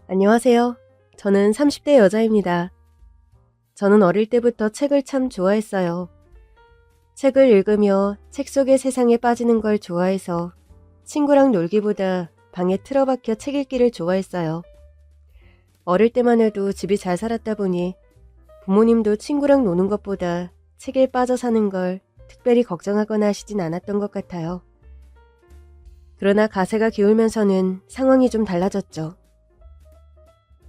안녕하세요. 저는 30대 여자입니다. 저는 어릴 때부터 책을 참 좋아했어요. 책을 읽으며 책 속의 세상에 빠지는 걸 좋아해서 친구랑 놀기보다 방에 틀어박혀 책 읽기를 좋아했어요. 어릴 때만 해도 집이 잘 살았다 보니 부모님도 친구랑 노는 것보다 책에 빠져 사는 걸 특별히 걱정하거나 하시진 않았던 것 같아요. 그러나 가세가 기울면서는 상황이 좀 달라졌죠.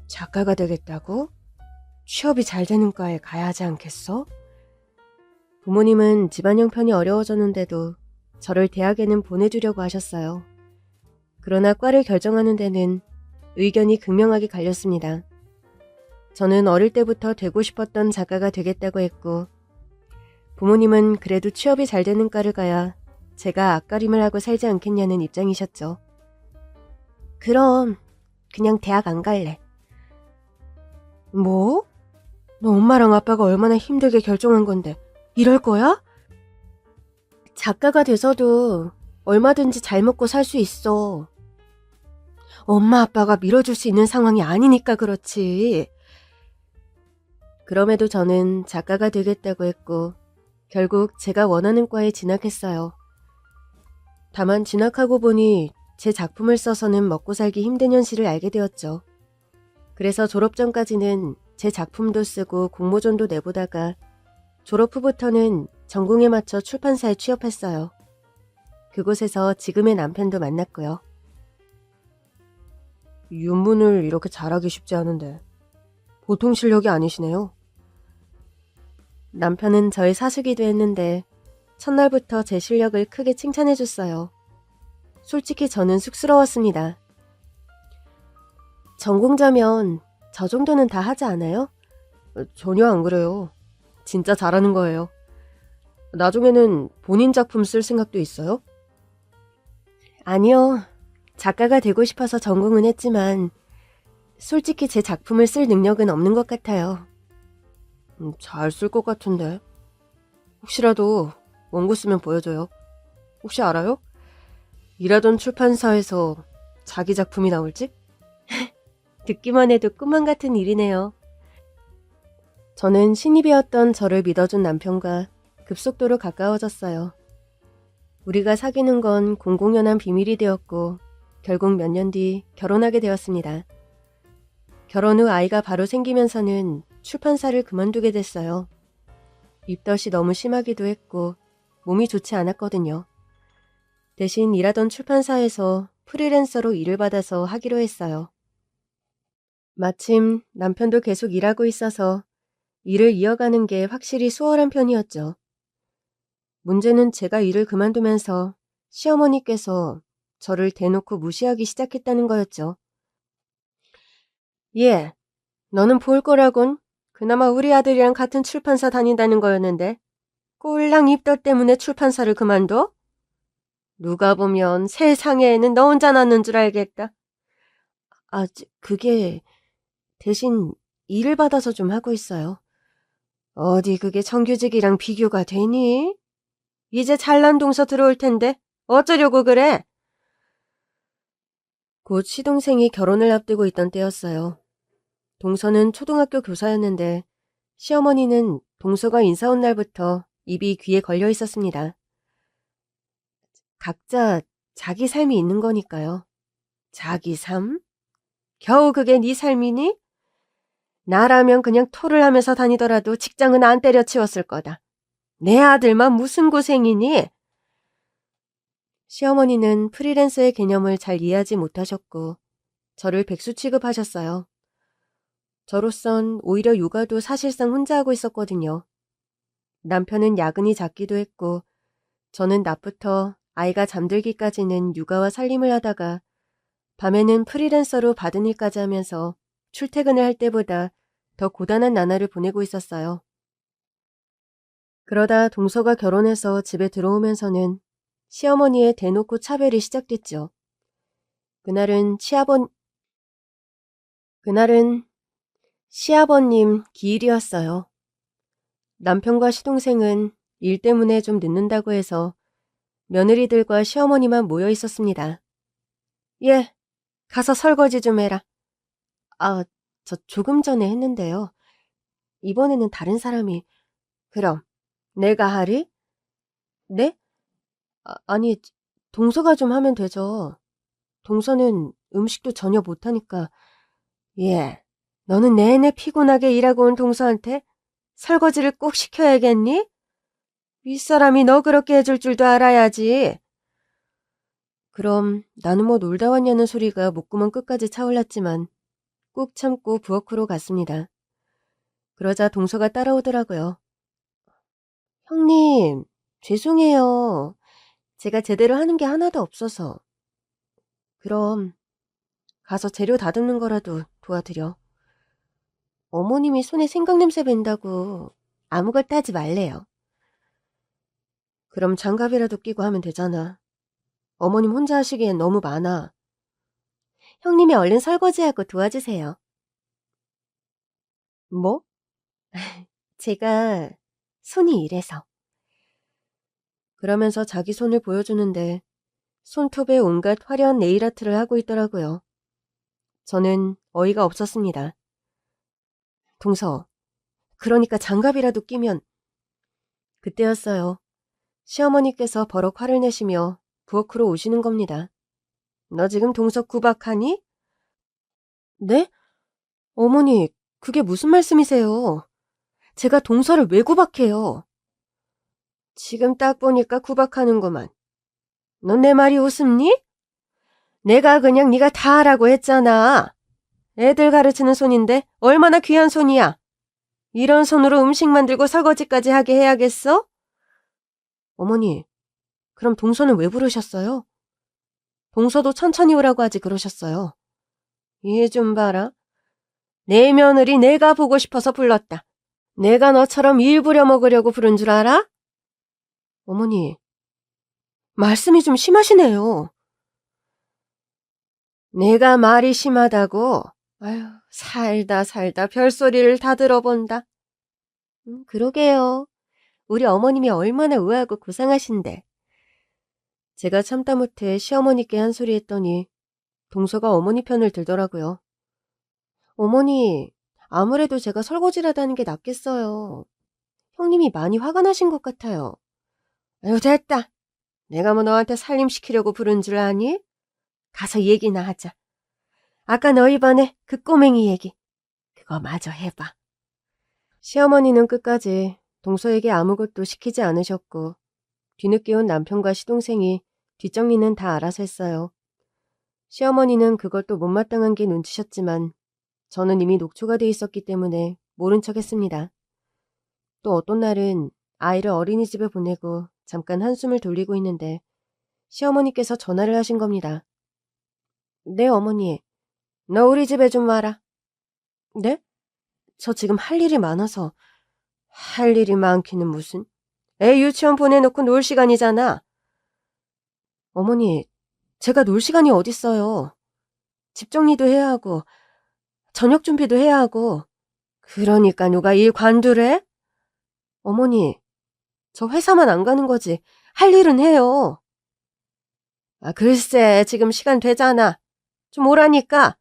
작가가 되겠다고? 취업이 잘 되는 과에 가야 하지 않겠어? 부모님은 집안 형편이 어려워졌는데도 저를 대학에는 보내주려고 하셨어요. 그러나 과를 결정하는 데는 의견이 극명하게 갈렸습니다. 저는 어릴 때부터 되고 싶었던 작가가 되겠다고 했고, 부모님은 그래도 취업이 잘 되는 과를 가야 제가 앞가림을 하고 살지 않겠냐는 입장이셨죠. 그럼 그냥 대학 안 갈래. 뭐? 너 엄마랑 아빠가 얼마나 힘들게 결정한 건데 이럴 거야? 작가가 돼서도 얼마든지 잘 먹고 살 수 있어. 엄마 아빠가 밀어줄 수 있는 상황이 아니니까 그렇지. 그럼에도 저는 작가가 되겠다고 했고 결국 제가 원하는 과에 진학했어요. 다만 진학하고 보니 제 작품을 써서는 먹고 살기 힘든 현실을 알게 되었죠. 그래서 졸업 전까지는 제 작품도 쓰고 공모전도 내보다가 졸업 후부터는 전공에 맞춰 출판사에 취업했어요. 그곳에서 지금의 남편도 만났고요. 윤문을 이렇게 잘하기 쉽지 않은데 보통 실력이 아니시네요. 남편은 저의 사수기도 했는데 첫날부터 제 실력을 크게 칭찬해줬어요. 솔직히 저는 쑥스러웠습니다. 전공자면 저 정도는 다 하지 않아요? 전혀 안 그래요. 진짜 잘하는 거예요. 나중에는 본인 작품 쓸 생각도 있어요? 아니요. 작가가 되고 싶어서 전공은 했지만 솔직히 제 작품을 쓸 능력은 없는 것 같아요. 잘 쓸 것 같은데. 혹시라도 원고 쓰면 보여줘요. 혹시 알아요? 일하던 출판사에서 자기 작품이 나올지? 듣기만 해도 꿈만 같은 일이네요. 저는 신입이었던 저를 믿어준 남편과 급속도로 가까워졌어요. 우리가 사귀는 건 공공연한 비밀이 되었고 결국 몇 년 뒤 결혼하게 되었습니다. 결혼 후 아이가 바로 생기면서는 출판사를 그만두게 됐어요. 입덧이 너무 심하기도 했고 몸이 좋지 않았거든요. 대신 일하던 출판사에서 프리랜서로 일을 받아서 하기로 했어요. 마침 남편도 계속 일하고 있어서 일을 이어가는 게 확실히 수월한 편이었죠. 문제는 제가 일을 그만두면서 시어머니께서 저를 대놓고 무시하기 시작했다는 거였죠. 예, 너는 볼 거라곤 그나마 우리 아들이랑 같은 출판사 다닌다는 거였는데 꼴랑 입덧 때문에 출판사를 그만둬? 누가 보면 세상에는 너 혼자 낳는 줄 알겠다. 그게 대신 일을 받아서 좀 하고 있어요. 어디 그게 정규직이랑 비교가 되니? 이제 잘난 동서 들어올 텐데 어쩌려고 그래? 곧 시동생이 결혼을 앞두고 있던 때였어요. 동서는 초등학교 교사였는데 시어머니는 동서가 인사 온 날부터 입이 귀에 걸려 있었습니다. 각자 자기 삶이 있는 거니까요. 자기 삶? 겨우 그게 네 삶이니? 나라면 그냥 토를 하면서 다니더라도 직장은 안 때려치웠을 거다. 내 아들만 무슨 고생이니? 시어머니는 프리랜서의 개념을 잘 이해하지 못하셨고 저를 백수 취급하셨어요. 저로선 오히려 육아도 사실상 혼자 하고 있었거든요. 남편은 야근이 잦기도 했고 저는 낮부터 아이가 잠들기까지는 육아와 살림을 하다가 밤에는 프리랜서로 받은 일까지 하면서 출퇴근을 할 때보다 더 고단한 나날을 보내고 있었어요. 그러다 동서가 결혼해서 집에 들어오면서는 시어머니의 대놓고 차별이 시작됐죠. 그날은 시아버님 기일이었어요. 남편과 시동생은 일 때문에 좀 늦는다고 해서 며느리들과 시어머니만 모여 있었습니다. 예, 가서 설거지 좀 해라. 아, 저 조금 전에 했는데요. 이번에는 다른 사람이. 그럼 내가 하리? 네? 아니, 동서가 좀 하면 되죠. 동서는 음식도 전혀 못하니까. 예, 너는 내내 피곤하게 일하고 온 동서한테 설거지를 꼭 시켜야겠니? 윗사람이 너 그렇게 해줄 줄도 알아야지. 그럼 나는 뭐 놀다 왔냐는 소리가 목구멍 끝까지 차올랐지만 꾹 참고 부엌으로 갔습니다. 그러자 동서가 따라오더라고요. 형님, 죄송해요. 제가 제대로 하는 게 하나도 없어서. 그럼 가서 재료 다듬는 거라도 도와드려. 어머님이 손에 생강냄새 밴다고 아무것도 하지 말래요. 그럼 장갑이라도 끼고 하면 되잖아. 어머님 혼자 하시기엔 너무 많아. 형님이 얼른 설거지하고 도와주세요. 뭐? 제가 손이 이래서. 그러면서 자기 손을 보여주는데 손톱에 온갖 화려한 네일아트를 하고 있더라고요. 저는 어이가 없었습니다. 동서, 그러니까 장갑이라도 끼면. 그때였어요. 시어머니께서 버럭 화를 내시며 부엌으로 오시는 겁니다. 너 지금 동서 구박하니? 네? 어머니, 그게 무슨 말씀이세요? 제가 동서를 왜 구박해요? 지금 딱 보니까 구박하는구만. 넌 내 말이 웃음니? 내가 그냥 네가 다 하라고 했잖아. 애들 가르치는 손인데 얼마나 귀한 손이야. 이런 손으로 음식 만들고 설거지까지 하게 해야겠어? 어머니, 그럼 동서는 왜 부르셨어요? 동서도 천천히 오라고 하지 그러셨어요. 얘 좀 봐라. 내 며느리 내가 보고 싶어서 불렀다. 내가 너처럼 일 부려먹으려고 부른 줄 알아? 어머니, 말씀이 좀 심하시네요. 내가 말이 심하다고? 아휴, 살다 살다 별소리를 다 들어본다. 그러게요. 우리 어머님이 얼마나 우아하고 고상하신데. 제가 참다 못해 시어머니께 한 소리 했더니 동서가 어머니 편을 들더라고요. 어머니, 아무래도 제가 설거지라도 하는 게 낫겠어요. 형님이 많이 화가 나신 것 같아요. 아유, 됐다. 내가 뭐 너한테 살림시키려고 부른 줄 아니? 가서 얘기나 하자. 아까 너희 반에 그 꼬맹이 얘기. 그거 마저 해봐. 시어머니는 끝까지 동서에게 아무것도 시키지 않으셨고 뒤늦게 온 남편과 시동생이 뒷정리는 다 알아서 했어요. 시어머니는 그것도 못마땅한 게 눈치셨지만 저는 이미 녹초가 돼 있었기 때문에 모른 척 했습니다. 또 어떤 날은 아이를 어린이집에 보내고 잠깐 한숨을 돌리고 있는데 시어머니께서 전화를 하신 겁니다. 네, 어머니. 너 우리 집에 좀 와라. 네? 저 지금 할 일이 많아서. 할 일이 많기는 무슨. 애 유치원 보내놓고 놀 시간이잖아. 어머니, 제가 놀 시간이 어딨어요. 집 정리도 해야 하고 저녁 준비도 해야 하고. 그러니까 누가 일 관두래? 어머니, 저 회사만 안 가는 거지. 할 일은 해요. 아, 글쎄, 지금 시간 되잖아. 좀 오라니까.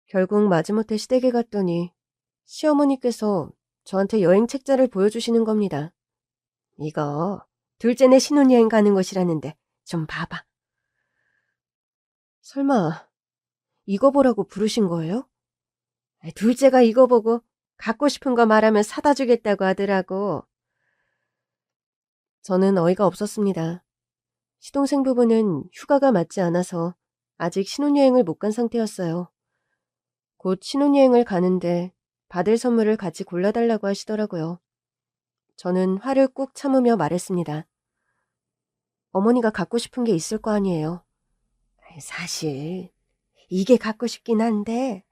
결국 마지못해 시댁에 갔더니 시어머니께서 저한테 여행 책자를 보여주시는 겁니다. 이거 둘째네 신혼여행 가는 곳이라는데 좀 봐봐. 설마 이거 보라고 부르신 거예요? 둘째가 이거 보고 갖고 싶은 거 말하면 사다 주겠다고 하더라고. 저는 어이가 없었습니다. 시동생 부부는 휴가가 맞지 않아서 아직 신혼여행을 못 간 상태였어요. 곧 신혼여행을 가는데 받을 선물을 같이 골라달라고 하시더라고요. 저는 화를 꾹 참으며 말했습니다. 어머니가 갖고 싶은 게 있을 거 아니에요. 사실 이게 갖고 싶긴 한데.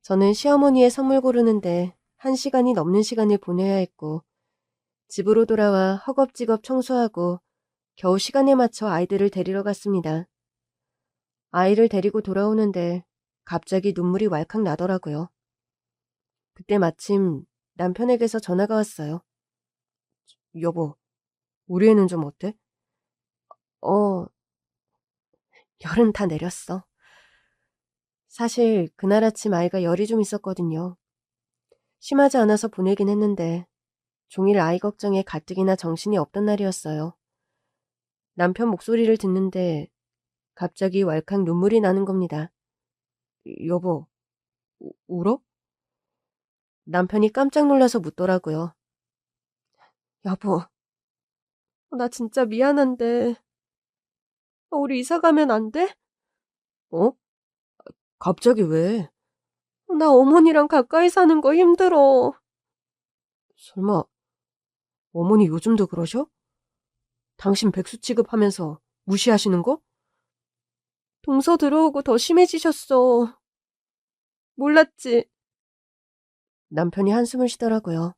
저는 시어머니의 선물 고르는데 1시간이 넘는 시간을 보내야 했고 집으로 돌아와 허겁지겁 청소하고 겨우 시간에 맞춰 아이들을 데리러 갔습니다. 아이를 데리고 돌아오는데 갑자기 눈물이 왈칵 나더라고요. 그때 마침 남편에게서 전화가 왔어요. 여보, 우리 애는 좀 어때? 어, 열은 다 내렸어. 사실 그날 아침 아이가 열이 좀 있었거든요. 심하지 않아서 보내긴 했는데 종일 아이 걱정에 가뜩이나 정신이 없던 날이었어요. 남편 목소리를 듣는데 갑자기 왈칵 눈물이 나는 겁니다. 여보, 울어? 남편이 깜짝 놀라서 묻더라고요. 여보, 나 진짜 미안한데 우리 이사 가면 안 돼? 어? 갑자기 왜? 나 어머니랑 가까이 사는 거 힘들어. 설마 어머니 요즘도 그러셔? 당신 백수 취급하면서 무시하시는 거? 동서 들어오고 더 심해지셨어. 몰랐지? 남편이 한숨을 쉬더라고요.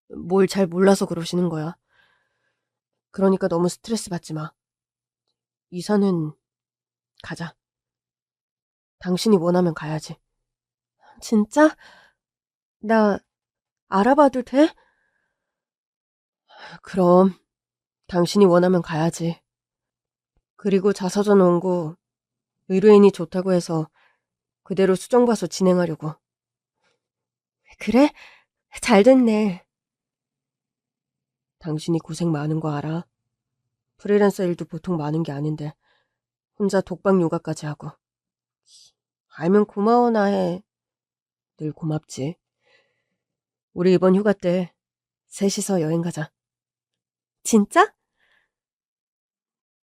뭘 잘 몰라서 그러시는 거야. 그러니까 너무 스트레스 받지 마. 이사는 가자. 당신이 원하면 가야지. 진짜? 나 알아봐도 돼? 그럼 당신이 원하면 가야지. 그리고 자서전 원고 의뢰인이 좋다고 해서 그대로 수정봐서 진행하려고. 그래? 잘 됐네. 당신이 고생 많은 거 알아. 프리랜서 일도 보통 많은 게 아닌데 혼자 독박 육아까지 하고. 알면 고마워나 해. 늘 고맙지. 우리 이번 휴가 때 셋이서 여행 가자. 진짜?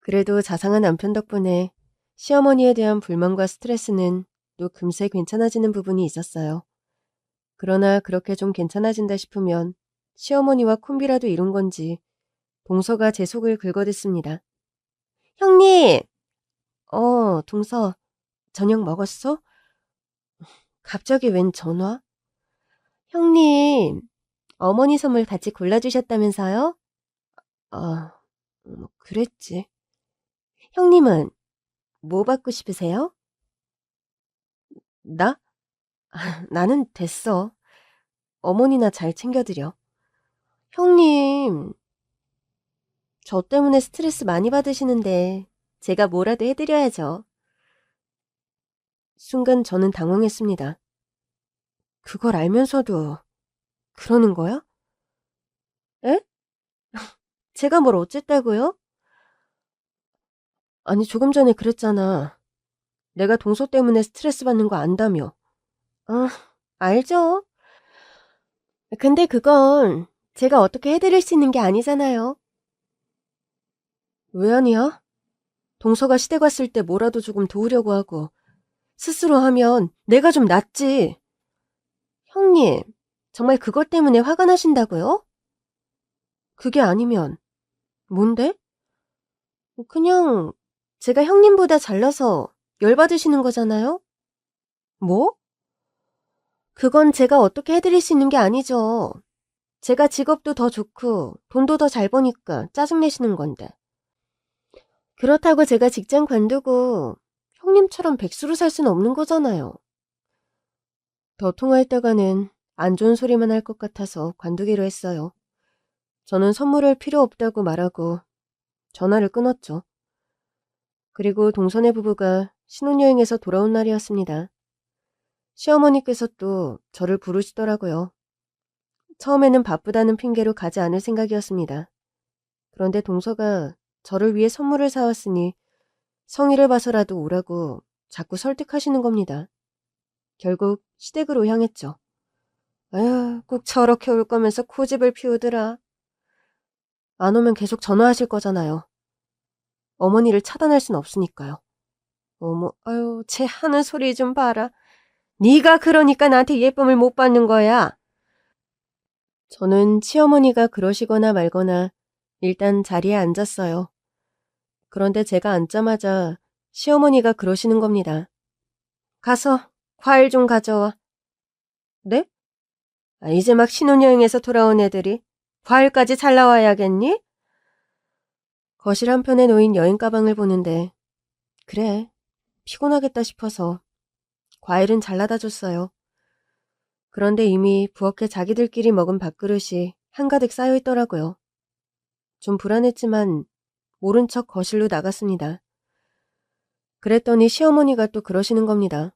그래도 자상한 남편 덕분에 시어머니에 대한 불만과 스트레스는 또 금세 괜찮아지는 부분이 있었어요. 그러나 그렇게 좀 괜찮아진다 싶으면 시어머니와 콤비라도 이룬 건지 동서가 제 속을 긁어댔습니다. 형님! 동서, 저녁 먹었어? 갑자기 웬 전화? 형님, 어머니 선물 같이 골라주셨다면서요? 그랬지. 형님은 뭐 받고 싶으세요? 나? 나는 됐어. 어머니나 잘 챙겨드려. 형님, 저 때문에 스트레스 많이 받으시는데 제가 뭐라도 해드려야죠. 순간 저는 당황했습니다. 그걸 알면서도 그러는 거야? 에? 제가 뭘 어쨌다고요? 아니, 조금 전에 그랬잖아. 내가 동서 때문에 스트레스 받는 거 안다며. 아, 알죠. 근데 그건 제가 어떻게 해드릴 수 있는 게 아니잖아요. 왜 아니야? 동서가 시댁 왔을 때 뭐라도 조금 도우려고 하고 스스로 하면 내가 좀 낫지. 형님, 정말 그것 때문에 화가 나신다고요? 그게 아니면 뭔데? 그냥 제가 형님보다 잘나서 열받으시는 거잖아요? 뭐? 그건 제가 어떻게 해드릴 수 있는 게 아니죠. 제가 직업도 더 좋고 돈도 더 잘 버니까 짜증내시는 건데. 그렇다고 제가 직장 관두고 형님처럼 백수로 살 수는 없는 거잖아요. 더 통화했다가는 안 좋은 소리만 할 것 같아서 관두기로 했어요. 저는 선물할 필요 없다고 말하고 전화를 끊었죠. 그리고 동선의 부부가 신혼여행에서 돌아온 날이었습니다. 시어머니께서 또 저를 부르시더라고요. 처음에는 바쁘다는 핑계로 가지 않을 생각이었습니다. 그런데 동서가 저를 위해 선물을 사왔으니 성의를 봐서라도 오라고 자꾸 설득하시는 겁니다. 결국 시댁으로 향했죠. 아휴, 꼭 저렇게 올 거면서 고집을 피우더라. 안 오면 계속 전화하실 거잖아요. 어머니를 차단할 순 없으니까요. 어머, 아유, 쟤 하는 소리 좀 봐라. 네가 그러니까 나한테 예쁨을 못 받는 거야. 저는 시어머니가 그러시거나 말거나 일단 자리에 앉았어요. 그런데 제가 앉자마자 시어머니가 그러시는 겁니다. 가서 과일 좀 가져와. 네? 이제 막 신혼여행에서 돌아온 애들이 과일까지 잘 나와야겠니? 거실 한편에 놓인 여행 가방을 보는데 그래, 피곤하겠다 싶어서 과일은 잘라다 줬어요. 그런데 이미 부엌에 자기들끼리 먹은 밥그릇이 한가득 쌓여 있더라고요. 좀 불안했지만 모른 척 거실로 나갔습니다. 그랬더니 시어머니가 또 그러시는 겁니다.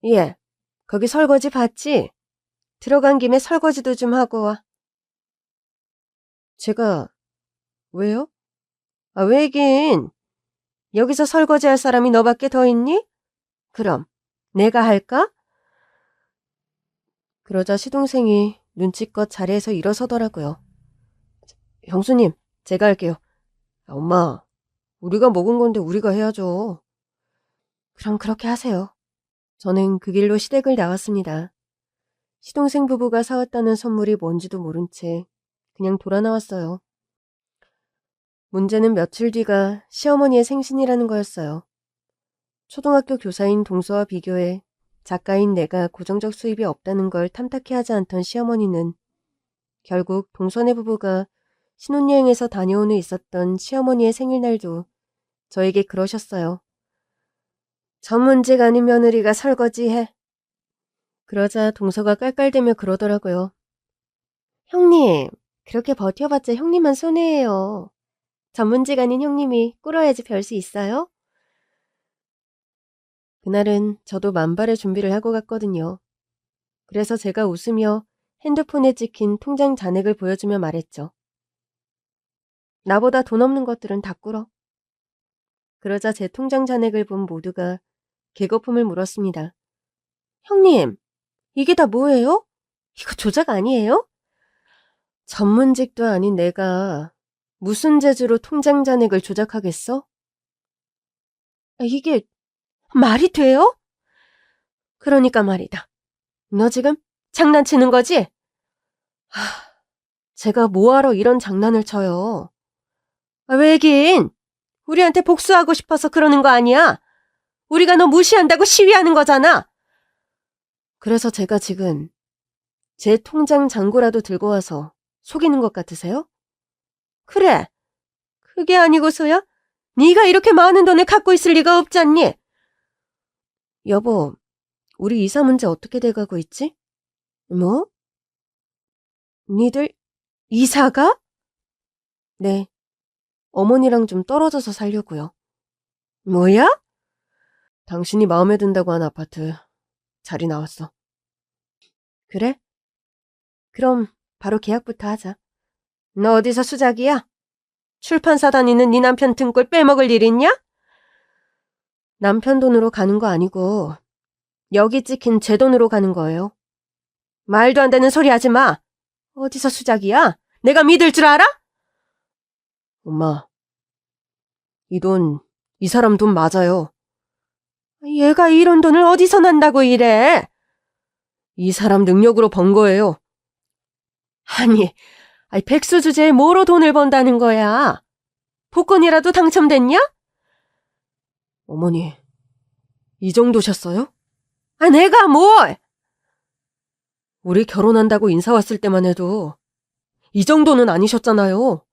예, 거기 설거지 봤지? 들어간 김에 설거지도 좀 하고 와. 제가 왜요? 왜긴. 여기서 설거지할 사람이 너밖에 더 있니? 그럼 내가 할까? 그러자 시동생이 눈치껏 자리에서 일어서더라고요. 형수님, 제가 할게요. 엄마, 우리가 먹은 건데 우리가 해야죠. 그럼 그렇게 하세요. 저는 그 길로 시댁을 나왔습니다. 시동생 부부가 사왔다는 선물이 뭔지도 모른 채 그냥 돌아 나왔어요. 문제는 며칠 뒤가 시어머니의 생신이라는 거였어요. 초등학교 교사인 동서와 비교해 작가인 내가 고정적 수입이 없다는 걸 탐탁해 하지 않던 시어머니는 결국 동서네 부부가 신혼여행에서 다녀온 후 있었던 시어머니의 생일날도 저에게 그러셨어요. 전문직 아닌 며느리가 설거지해. 그러자 동서가 깔깔대며 그러더라고요. 형님, 그렇게 버텨봤자 형님만 손해예요. 전문직 아닌 형님이 꿇어야지 별 수 있어요? 그날은 저도 만발의 준비를 하고 갔거든요. 그래서 제가 웃으며 핸드폰에 찍힌 통장 잔액을 보여주며 말했죠. 나보다 돈 없는 것들은 다 꿇어. 그러자 제 통장 잔액을 본 모두가 개거품을 물었습니다. 형님, 이게 다 뭐예요? 이거 조작 아니에요? 전문직도 아닌 내가 무슨 재주로 통장 잔액을 조작하겠어? 이게 말이 돼요? 그러니까 말이다. 너 지금 장난치는 거지? 제가 뭐하러 이런 장난을 쳐요. 왜긴? 우리한테 복수하고 싶어서 그러는 거 아니야? 우리가 너 무시한다고 시위하는 거잖아. 그래서 제가 지금 제 통장 잔고라도 들고 와서 속이는 것 같으세요? 그래. 그게 아니고서야? 네가 이렇게 많은 돈을 갖고 있을 리가 없잖니. 여보, 우리 이사 문제 어떻게 돼가고 있지? 뭐? 니들 이사가? 네. 어머니랑 좀 떨어져서 살려고요. 뭐야? 당신이 마음에 든다고 한 아파트 자리 나왔어. 그래? 그럼 바로 계약부터 하자. 너 어디서 수작이야? 출판사 다니는 네 남편 등골 빼먹을 일 있냐? 남편 돈으로 가는 거 아니고 여기 찍힌 제 돈으로 가는 거예요. 말도 안 되는 소리 하지 마. 어디서 수작이야? 내가 믿을 줄 알아? 엄마, 이 돈, 이 사람 돈 맞아요. 얘가 이런 돈을 어디서 난다고 이래? 이 사람 능력으로 번 거예요. 아니, 백수 주제에 뭐로 돈을 번다는 거야? 복권이라도 당첨됐냐? 어머니, 이 정도셨어요? 내가 뭘? 우리 결혼한다고 인사 왔을 때만 해도 이 정도는 아니셨잖아요.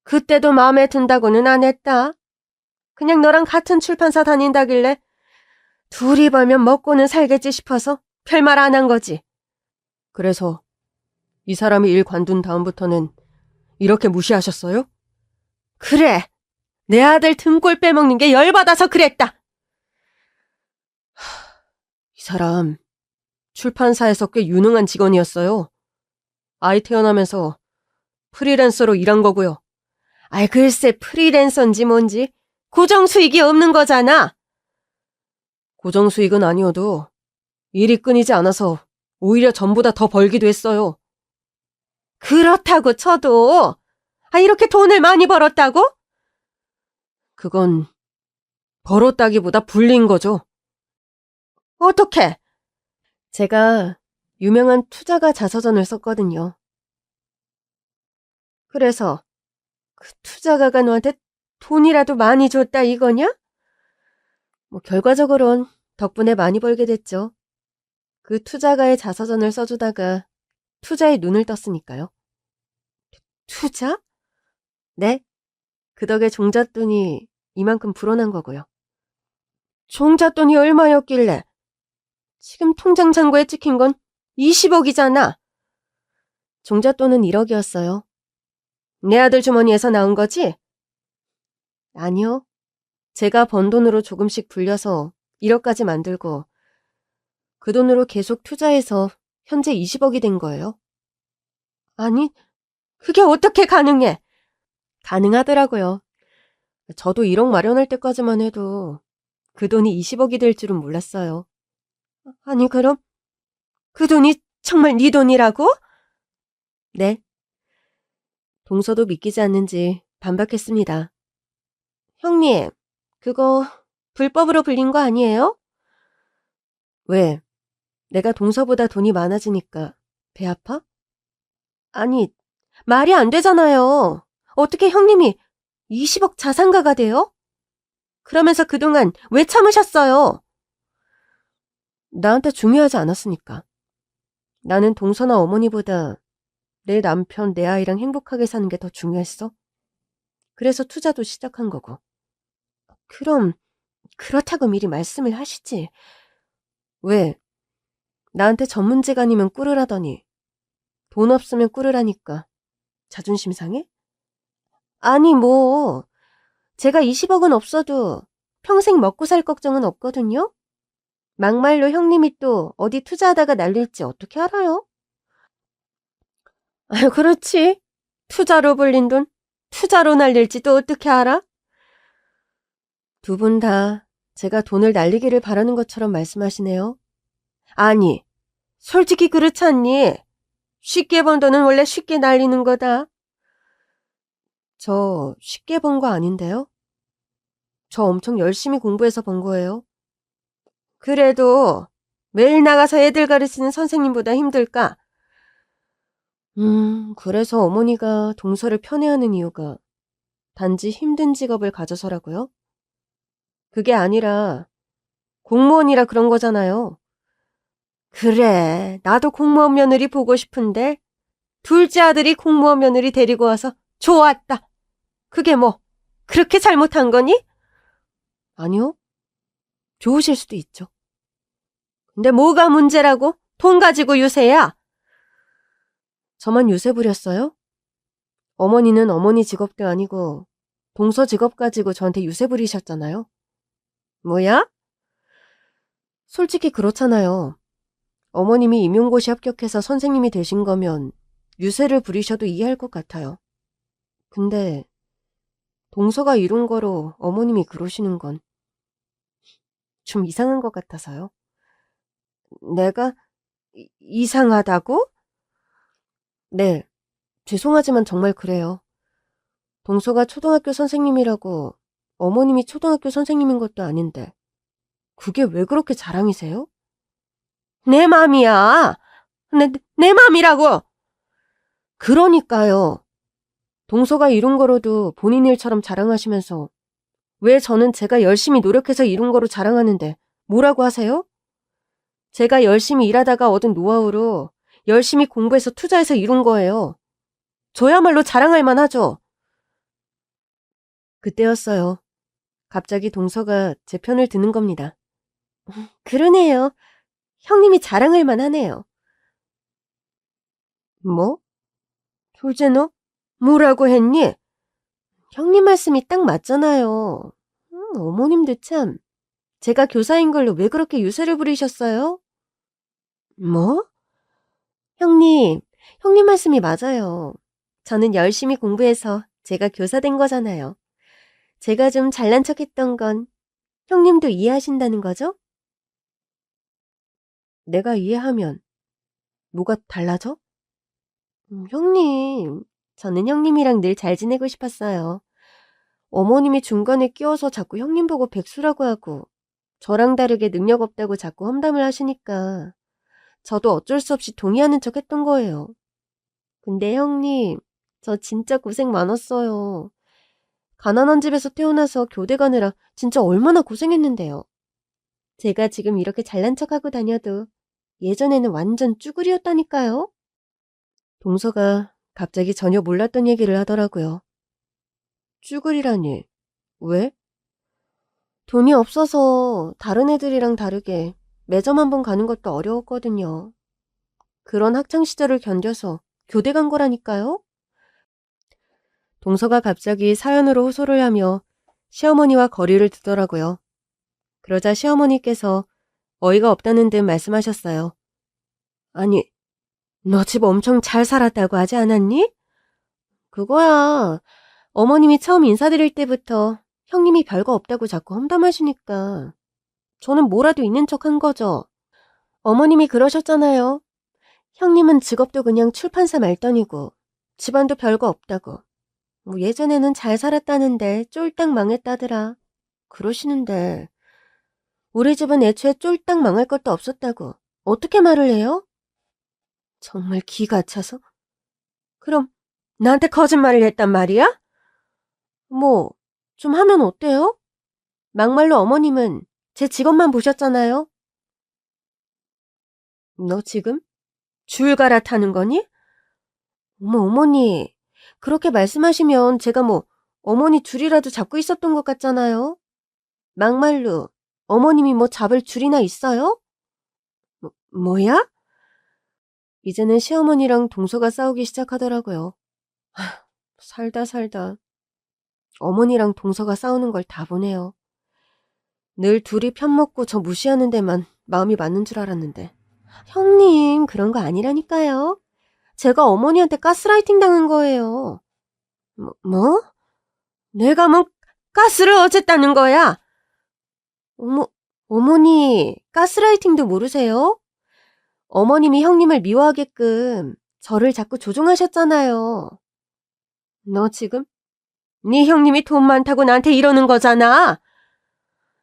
그때도 마음에 든다고는 안 했다. 그냥 너랑 같은 출판사 다닌다길래 둘이 벌면 먹고는 살겠지 싶어서 별말 안 한 거지. 그래서 이 사람이 일 관둔 다음부터는 이렇게 무시하셨어요? 그래. 내 아들 등골 빼먹는 게 열받아서 그랬다. 이 사람 출판사에서 꽤 유능한 직원이었어요. 아이 태어나면서 프리랜서로 일한 거고요. 글쎄 프리랜서인지 뭔지 고정 수익이 없는 거잖아. 고정 수익은 아니어도 일이 끊이지 않아서 오히려 전보다 더 벌기도 했어요. 그렇다고 쳐도 이렇게 돈을 많이 벌었다고? 그건 벌었다기보다 불린 거죠. 어떻게? 제가 유명한 투자가 자서전을 썼거든요. 그래서 그 투자가가 너한테 돈이라도 많이 줬다 이거냐? 결과적으론 덕분에 많이 벌게 됐죠. 그 투자가의 자서전을 써주다가 투자에 눈을 떴으니까요. 투자? 네. 그 덕에 종잣돈이 이만큼 불어난 거고요. 종잣돈이 얼마였길래? 지금 통장 잔고에 찍힌 건 20억이잖아. 종잣돈은 1억이었어요. 내 아들 주머니에서 나온 거지? 아니요. 제가 번 돈으로 조금씩 불려서 1억까지 만들고 그 돈으로 계속 투자해서 현재 20억이 된 거예요. 아니, 그게 어떻게 가능해? 가능하더라고요. 저도 1억 마련할 때까지만 해도 그 돈이 20억이 될 줄은 몰랐어요. 아니, 그럼 그 돈이 정말 네 돈이라고? 네. 동서도 믿기지 않는지 반박했습니다. 형님, 그거 불법으로 불린 거 아니에요? 왜? 내가 동서보다 돈이 많아지니까 배 아파? 아니, 말이 안 되잖아요. 어떻게 형님이 20억 자산가가 돼요? 그러면서 그동안 왜 참으셨어요? 나한테 중요하지 않았으니까. 나는 동서나 어머니보다 내 남편, 내 아이랑 행복하게 사는 게 더 중요했어. 그래서 투자도 시작한 거고. 그럼 그렇다고 미리 말씀을 하시지. 왜? 나한테 전문지간이면 꿀으라더니 돈 없으면 꿀으라니까 자존심 상해? 아니 뭐 제가 20억은 없어도 평생 먹고 살 걱정은 없거든요. 막말로 형님이 또 어디 투자하다가 날릴지 어떻게 알아요? 아유, 그렇지. 투자로 불린 돈 투자로 날릴지 또 어떻게 알아? 두 분 다 제가 돈을 날리기를 바라는 것처럼 말씀하시네요. 아니, 솔직히 그렇지 않니? 쉽게 번 돈은 원래 쉽게 날리는 거다. 저 쉽게 번 거 아닌데요? 저 엄청 열심히 공부해서 번 거예요. 그래도 매일 나가서 애들 가르치는 선생님보다 힘들까? 그래서 어머니가 동서를 편애하는 이유가 단지 힘든 직업을 가져서라고요? 그게 아니라 공무원이라 그런 거잖아요. 그래, 나도 공무원 며느리 보고 싶은데 둘째 아들이 공무원 며느리 데리고 와서 좋았다. 그게 뭐 그렇게 잘못한 거니? 아니요. 좋으실 수도 있죠. 근데 뭐가 문제라고? 돈 가지고 유세야? 저만 유세 부렸어요? 어머니는 어머니 직업도 아니고 동서 직업 가지고 저한테 유세 부리셨잖아요. 뭐야? 솔직히 그렇잖아요. 어머님이 임용고시 합격해서 선생님이 되신 거면 유세를 부리셔도 이해할 것 같아요. 근데 동서가 이룬 거로 어머님이 그러시는 건 좀 이상한 것 같아서요. 내가 이상하다고? 네, 죄송하지만 정말 그래요. 동서가 초등학교 선생님이라고 어머님이 초등학교 선생님인 것도 아닌데 그게 왜 그렇게 자랑이세요? 내 맘이야. 내 맘이라고. 그러니까요. 동서가 이룬 거로도 본인 일처럼 자랑하시면서 왜 저는 제가 열심히 노력해서 이룬 거로 자랑하는데 뭐라고 하세요? 제가 열심히 일하다가 얻은 노하우로 열심히 공부해서 투자해서 이룬 거예요. 저야말로 자랑할 만하죠. 그때였어요. 갑자기 동서가 제 편을 드는 겁니다. 그러네요. 형님이 자랑할 만하네요. 뭐? 둘째 너? 뭐라고 했니? 형님 말씀이 딱 맞잖아요. 어머님도 참. 제가 교사인 걸로 왜 그렇게 유세를 부리셨어요? 뭐? 형님 말씀이 맞아요. 저는 열심히 공부해서 제가 교사 된 거잖아요. 제가 좀 잘난 척했던 건 형님도 이해하신다는 거죠? 내가 이해하면 뭐가 달라져? 형님, 저는 형님이랑 늘 잘 지내고 싶었어요. 어머님이 중간에 끼어서 자꾸 형님 보고 백수라고 하고 저랑 다르게 능력 없다고 자꾸 험담을 하시니까 저도 어쩔 수 없이 동의하는 척 했던 거예요. 근데 형님, 저 진짜 고생 많았어요. 가난한 집에서 태어나서 교대 가느라 진짜 얼마나 고생했는데요. 제가 지금 이렇게 잘난 척하고 다녀도 예전에는 완전 쭈구리였다니까요. 동서가 갑자기 전혀 몰랐던 얘기를 하더라고요. 쭈구리라니, 왜? 돈이 없어서 다른 애들이랑 다르게 매점 한 번 가는 것도 어려웠거든요. 그런 학창시절을 견뎌서 교대 간 거라니까요. 동서가 갑자기 사연으로 호소를 하며 시어머니와 거리를 두더라고요. 그러자 시어머니께서 어이가 없다는 듯 말씀하셨어요. 아니, 너 집 엄청 잘 살았다고 하지 않았니? 그거야. 어머님이 처음 인사드릴 때부터 형님이 별거 없다고 자꾸 험담하시니까 저는 뭐라도 있는 척 한 거죠. 어머님이 그러셨잖아요. 형님은 직업도 그냥 출판사 말단이고 집안도 별거 없다고. 뭐 예전에는 잘 살았다는데 쫄딱 망했다더라. 그러시는데 우리 집은 애초에 쫄딱 망할 것도 없었다고 어떻게 말을 해요? 정말 기가 차서. 그럼 나한테 거짓말을 했단 말이야? 뭐 좀 하면 어때요? 막말로 어머님은 제 직업만 보셨잖아요. 너 지금 줄 갈아타는 거니? 어머, 어머니. 그렇게 말씀하시면 제가 뭐 어머니 줄이라도 잡고 있었던 것 같잖아요. 막말로 어머님이 뭐 잡을 줄이나 있어요? 뭐야? 이제는 시어머니랑 동서가 싸우기 시작하더라고요. 살다 살다 어머니랑 동서가 싸우는 걸 다 보네요. 늘 둘이 편먹고 저 무시하는 데만 마음이 맞는 줄 알았는데. 형님, 그런 거 아니라니까요. 제가 어머니한테 가스라이팅 당한 거예요. 뭐? 내가 뭐 가스를 어쨌다는 거야? 어머니, 가스라이팅도 모르세요? 어머님이 형님을 미워하게끔 저를 자꾸 조종하셨잖아요. 너 지금 네 형님이 돈 많다고 나한테 이러는 거잖아.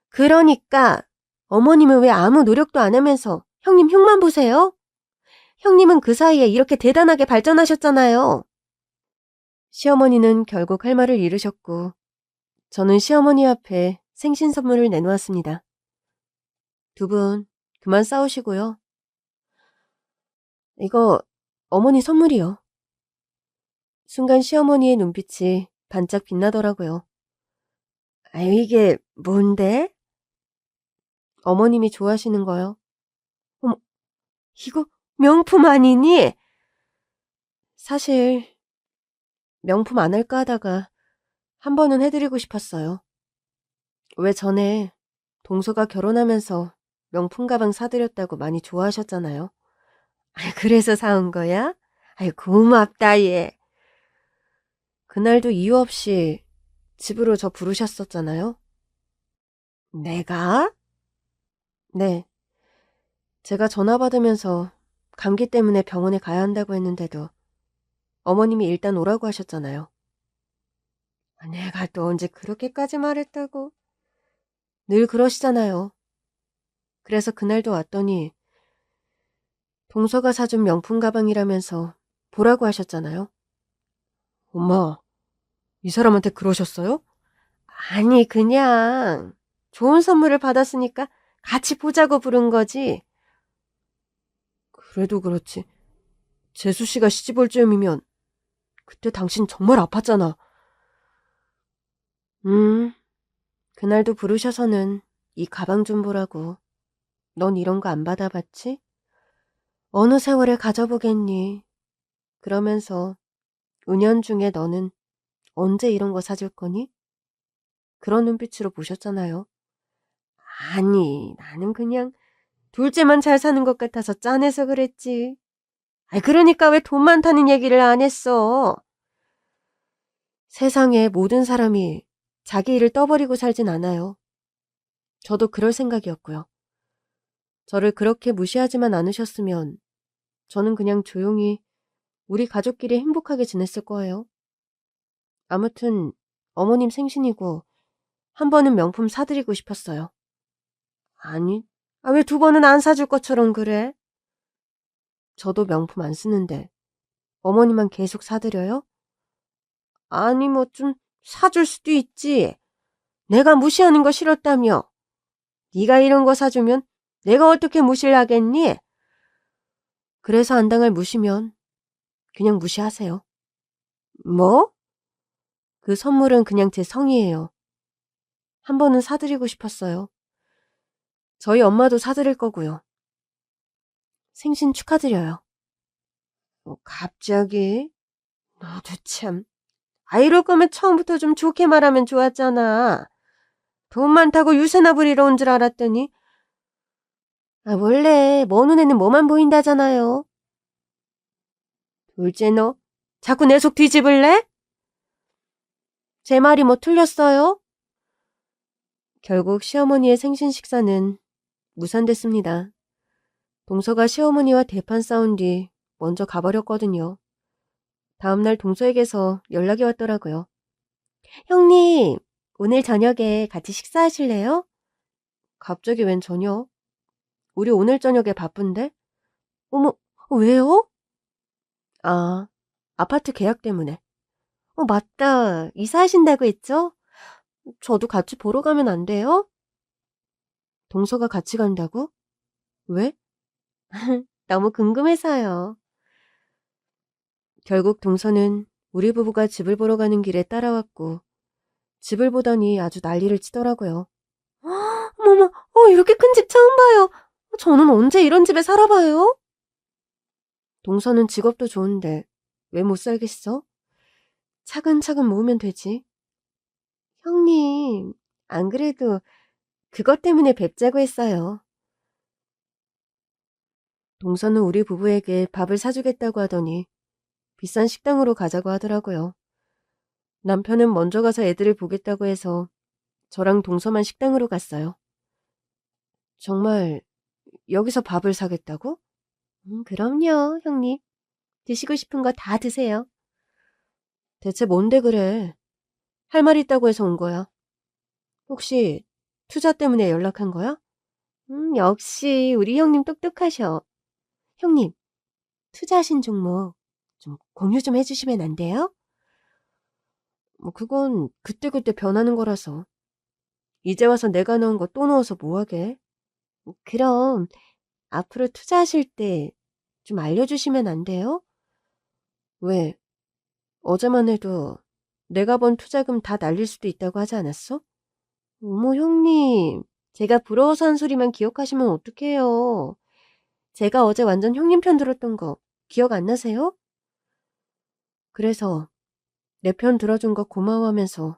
그러니까 어머님은 왜 아무 노력도 안 하면서 형님 흉만 보세요? 형님은 그 사이에 이렇게 대단하게 발전하셨잖아요. 시어머니는 결국 할 말을 잃으셨고 저는 시어머니 앞에 생신 선물을 내놓았습니다. 두 분 그만 싸우시고요. 이거 어머니 선물이요. 순간 시어머니의 눈빛이 반짝 빛나더라고요. 아유, 이게 뭔데? 어머님이 좋아하시는 거요. 어머, 이거 명품 아니니? 사실 명품 안 할까 하다가 한 번은 해드리고 싶었어요. 왜 전에 동서가 결혼하면서 명품 가방 사드렸다고 많이 좋아하셨잖아요. 그래서 사온 거야? 아유, 고맙다, 얘. 그날도 이유 없이 집으로 저 부르셨었잖아요. 내가? 네. 제가 전화 받으면서 감기 때문에 병원에 가야 한다고 했는데도 어머님이 일단 오라고 하셨잖아요. 내가 또 언제 그렇게까지 말했다고. 늘 그러시잖아요. 그래서 그날도 왔더니 동서가 사준 명품 가방이라면서 보라고 하셨잖아요. 엄마, 이 사람한테 그러셨어요? 아니, 그냥 좋은 선물을 받았으니까 같이 보자고 부른 거지. 그래도 그렇지. 재수 씨가 시집 올 즈음이면 그때 당신 정말 아팠잖아. 그날도 부르셔서는 이 가방 좀 보라고. 넌 이런 거 안 받아봤지? 어느 세월에 가져보겠니? 그러면서 은연중에 너는 언제 이런 거 사줄 거니? 그런 눈빛으로 보셨잖아요. 아니, 나는 그냥 둘째만 잘 사는 것 같아서 짠해서 그랬지. 그러니까 왜 돈 많다는 얘기를 안 했어? 세상에 모든 사람이 자기 일을 떠버리고 살진 않아요. 저도 그럴 생각이었고요. 저를 그렇게 무시하지만 않으셨으면 저는 그냥 조용히 우리 가족끼리 행복하게 지냈을 거예요. 아무튼 어머님 생신이고 한 번은 명품 사드리고 싶었어요. 아니, 왜 두 번은 안 사줄 것처럼 그래? 저도 명품 안 쓰는데 어머니만 계속 사드려요? 아니, 뭐 좀 사줄 수도 있지. 내가 무시하는 거 싫었다며. 네가 이런 거 사주면 내가 어떻게 무시를 하겠니? 그래서 안 당할 무시면 그냥 무시하세요. 뭐? 그 선물은 그냥 제 성의예요. 한 번은 사드리고 싶었어요. 저희 엄마도 사드릴 거고요. 생신 축하드려요. 갑자기? 너도 참. 이럴 거면 처음부터 좀 좋게 말하면 좋았잖아. 돈 많다고 유세나 부리러 온 줄 알았더니. 원래 뭐 눈에는 뭐만 보인다잖아요. 둘째 너, 자꾸 내 속 뒤집을래? 제 말이 뭐 틀렸어요? 결국 시어머니의 생신 식사는 무산됐습니다. 동서가 시어머니와 대판 싸운 뒤 먼저 가버렸거든요. 다음날 동서에게서 연락이 왔더라고요. 형님, 오늘 저녁에 같이 식사하실래요? 갑자기 웬 저녁? 우리 오늘 저녁에 바쁜데? 어머, 왜요? 아, 아파트 계약 때문에. 맞다. 이사하신다고 했죠? 저도 같이 보러 가면 안 돼요? 동서가 같이 간다고? 왜? 너무 궁금해서요. 결국 동서는 우리 부부가 집을 보러 가는 길에 따라왔고 집을 보더니 아주 난리를 치더라고요. 어머머, 이렇게 큰 집 처음 봐요. 저는 언제 이런 집에 살아봐요? 동서는 직업도 좋은데 왜 못 살겠어? 차근차근 모으면 되지. 형님, 안 그래도 그것 때문에 뵙자고 했어요. 동서는 우리 부부에게 밥을 사주겠다고 하더니 비싼 식당으로 가자고 하더라고요. 남편은 먼저 가서 애들을 보겠다고 해서 저랑 동서만 식당으로 갔어요. 정말 여기서 밥을 사겠다고? 그럼요, 형님. 드시고 싶은 거 다 드세요. 대체 뭔데 그래? 할 말 있다고 해서 온 거야. 혹시 투자 때문에 연락한 거야? 역시 우리 형님 똑똑하셔. 형님, 투자하신 종목 좀 공유 좀 해주시면 안 돼요? 그건 그때그때 변하는 거라서. 이제 와서 내가 넣은 거 또 넣어서 뭐하게? 그럼 앞으로 투자하실 때 좀 알려주시면 안 돼요? 왜? 어제만 해도 내가 번 투자금 다 날릴 수도 있다고 하지 않았어? 어머, 형님. 제가 부러워서 한 소리만 기억하시면 어떡해요. 제가 어제 완전 형님 편 들었던 거 기억 안 나세요? 그래서 내 편 들어준 거 고마워하면서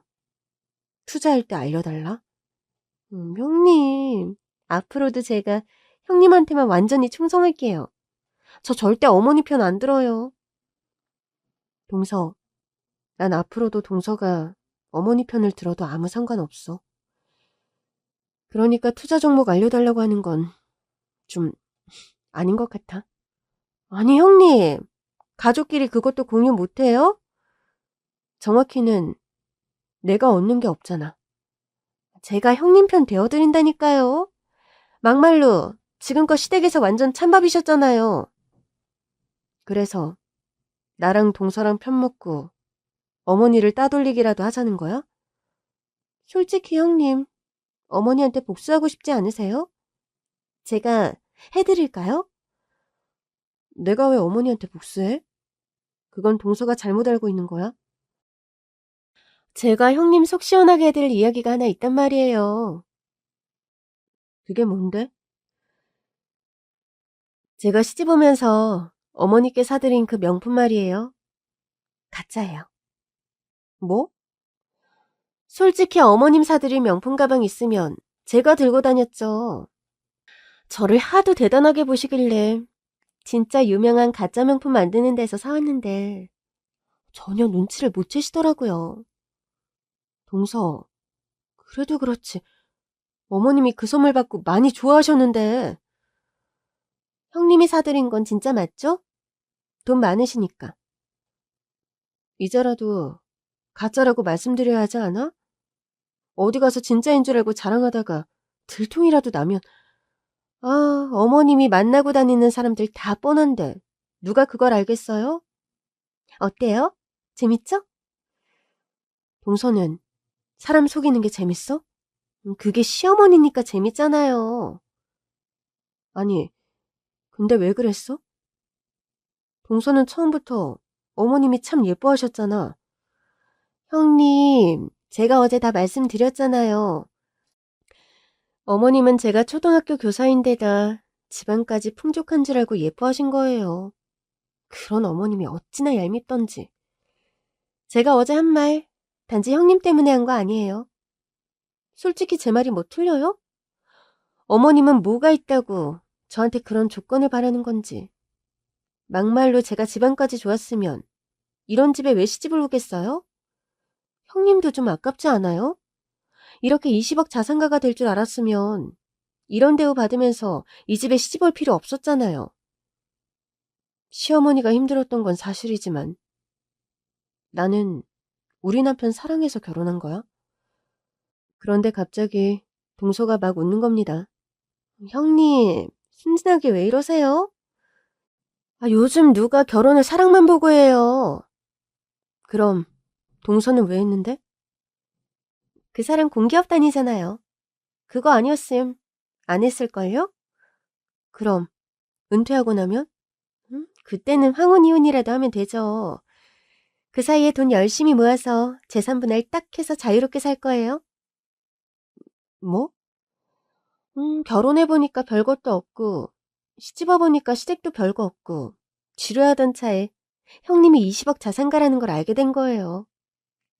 투자할 때 알려달라? 형님. 앞으로도 제가 형님한테만 완전히 충성할게요. 저 절대 어머니 편 안 들어요. 동서, 난 앞으로도 동서가 어머니 편을 들어도 아무 상관없어. 그러니까 투자 종목 알려달라고 하는 건 좀 아닌 것 같아. 아니, 형님. 가족끼리 그것도 공유 못해요? 정확히는 내가 얻는 게 없잖아. 제가 형님 편 되어드린다니까요. 막말로 지금껏 시댁에서 완전 찬밥이셨잖아요. 그래서 나랑 동서랑 편 먹고 어머니를 따돌리기라도 하자는 거야? 솔직히 형님, 어머니한테 복수하고 싶지 않으세요? 제가 해드릴까요? 내가 왜 어머니한테 복수해? 그건 동서가 잘못 알고 있는 거야. 제가 형님 속 시원하게 해드릴 이야기가 하나 있단 말이에요. 그게 뭔데? 제가 시집 오면서 어머니께 사드린 그 명품 말이에요. 가짜예요. 뭐? 솔직히 어머님 사드린 명품 가방 있으면 제가 들고 다녔죠. 저를 하도 대단하게 보시길래 진짜 유명한 가짜 명품 만드는 데서 사왔는데 전혀 눈치를 못 채시더라고요. 동서, 그래도 그렇지. 어머님이 그 선물 받고 많이 좋아하셨는데. 형님이 사드린 건 진짜 맞죠? 돈 많으시니까. 이제라도 가짜라고 말씀드려야 하지 않아? 어디 가서 진짜인 줄 알고 자랑하다가 들통이라도 나면 어머님이 만나고 다니는 사람들 다 뻔한데 누가 그걸 알겠어요? 어때요? 재밌죠? 동서는 사람 속이는 게 재밌어? 그게 시어머니니까 재밌잖아요. 아니, 근데 왜 그랬어? 동서는 처음부터 어머님이 참 예뻐하셨잖아. 형님, 제가 어제 다 말씀드렸잖아요. 어머님은 제가 초등학교 교사인데다 집안까지 풍족한 줄 알고 예뻐하신 거예요. 그런 어머님이 어찌나 얄밉던지. 제가 어제 한 말 단지 형님 때문에 한 거 아니에요. 솔직히 제 말이 뭐 틀려요? 어머님은 뭐가 있다고 저한테 그런 조건을 바라는 건지. 막말로 제가 집안까지 좋았으면 이런 집에 왜 시집을 오겠어요? 형님도 좀 아깝지 않아요? 이렇게 20억 자산가가 될 줄 알았으면 이런 대우 받으면서 이 집에 시집 올 필요 없었잖아요. 시어머니가 힘들었던 건 사실이지만 나는 우리 남편 사랑해서 결혼한 거야. 그런데 갑자기 동서가 막 웃는 겁니다. 형님, 순진하게 왜 이러세요? 요즘 누가 결혼을 사랑만 보고 해요. 그럼 동서는 왜 했는데? 그 사람 공기업 다니잖아요. 그거 아니었음 안 했을걸요? 그럼 은퇴하고 나면? 그때는 황혼이혼이라도 하면 되죠. 그 사이에 돈 열심히 모아서 재산 분할 딱 해서 자유롭게 살 거예요. 뭐? 결혼해보니까 별것도 없고 시집와보니까 시댁도 별거 없고 지루하던 차에 형님이 20억 자산가라는 걸 알게 된 거예요.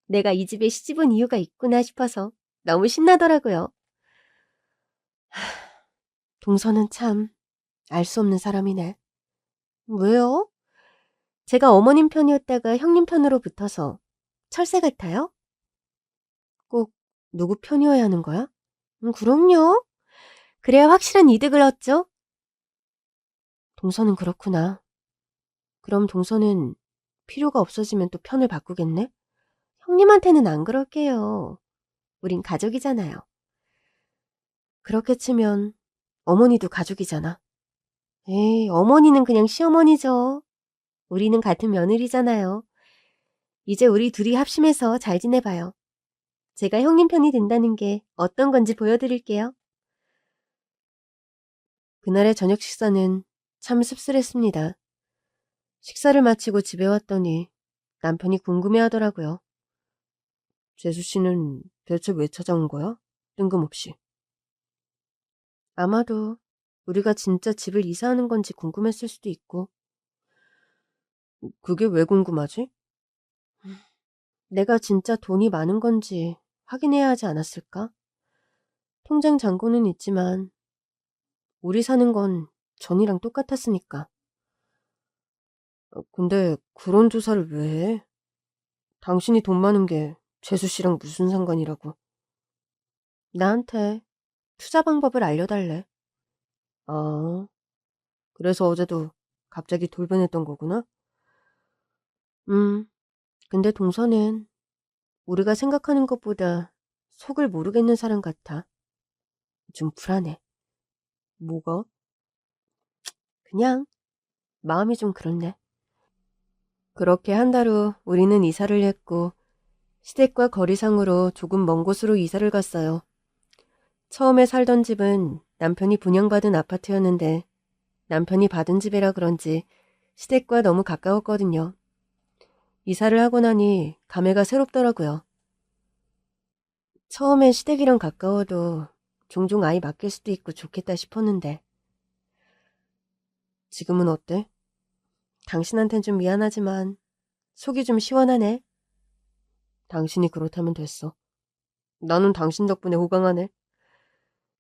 내가 이 집에 시집온 이유가 있구나 싶어서 너무 신나더라고요. 동서는 참 알 수 없는 사람이네. 왜요? 제가 어머님 편이었다가 형님 편으로 붙어서 철새 같아요? 꼭 누구 편이어야 하는 거야? 그럼요. 그래야 확실한 이득을 얻죠. 동서는 그렇구나. 그럼 동서는 필요가 없어지면 또 편을 바꾸겠네? 형님한테는 안 그럴게요. 우린 가족이잖아요. 그렇게 치면 어머니도 가족이잖아. 에이, 어머니는 그냥 시어머니죠. 우리는 같은 며느리잖아요. 이제 우리 둘이 합심해서 잘 지내봐요. 제가 형님 편이 된다는 게 어떤 건지 보여드릴게요. 그날의 저녁 식사는 참 씁쓸했습니다. 식사를 마치고 집에 왔더니 남편이 궁금해하더라고요. 재수 씨는 대체 왜 찾아온 거야? 뜬금없이. 아마도 우리가 진짜 집을 이사하는 건지 궁금했을 수도 있고. 그게 왜 궁금하지? 내가 진짜 돈이 많은 건지 확인해야 하지 않았을까? 통장 잔고는 있지만 우리 사는 건 전이랑 똑같았으니까. 근데 그런 조사를 왜 해? 당신이 돈 많은 게 재수 씨랑 무슨 상관이라고. 나한테 투자 방법을 알려달래. 아, 그래서 어제도 갑자기 돌변했던 거구나? 근데 동서는 우리가 생각하는 것보다 속을 모르겠는 사람 같아. 좀 불안해. 뭐가? 그냥 마음이 좀 그렇네. 그렇게 한 달 후 우리는 이사를 했고 시댁과 거리상으로 조금 먼 곳으로 이사를 갔어요. 처음에 살던 집은 남편이 분양받은 아파트였는데 남편이 받은 집이라 그런지 시댁과 너무 가까웠거든요. 이사를 하고 나니 감회가 새롭더라고요. 처음엔 시댁이랑 가까워도 종종 아이 맡길 수도 있고 좋겠다 싶었는데 지금은 어때? 당신한텐 좀 미안하지만 속이 좀 시원하네. 당신이 그렇다면 됐어. 나는 당신 덕분에 호강하네.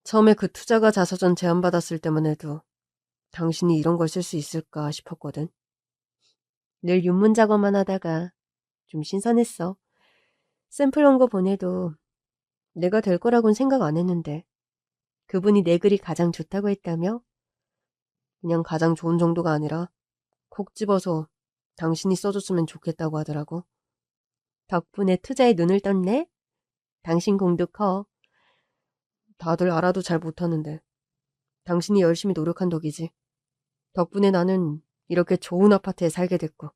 처음에 그 투자가 자서전 제안받았을 때만 해도 당신이 이런 걸 쓸 수 있을까 싶었거든. 늘 윤문 작업만 하다가 좀 신선했어. 샘플 온 거 보내도 내가 될 거라고는 생각 안 했는데 그분이 내 글이 가장 좋다고 했다며? 그냥 가장 좋은 정도가 아니라 콕 집어서 당신이 써줬으면 좋겠다고 하더라고. 덕분에 투자에 눈을 떴네? 당신 공도 커. 다들 알아도 잘 못하는데 당신이 열심히 노력한 덕이지. 덕분에 나는 이렇게 좋은 아파트에 살게 됐고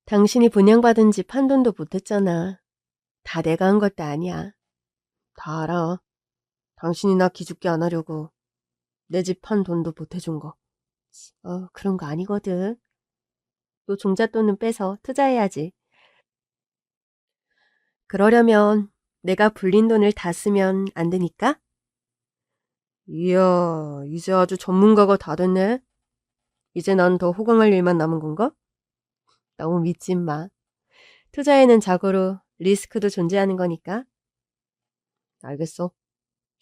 당신이 분양받은 집 한 돈도 못했잖아. 다 내가 한 것도 아니야. 다 알아. 당신이 나 기죽게 안 하려고 내 집 한 돈도 보태준 거. 그런 거 아니거든. 또 종잣돈은 빼서 투자해야지. 그러려면 내가 불린 돈을 다 쓰면 안 되니까? 이야, 이제 아주 전문가가 다 됐네. 이제 난 더 호강할 일만 남은 건가? 너무 믿지 마. 투자에는 자고로 리스크도 존재하는 거니까. 알겠어.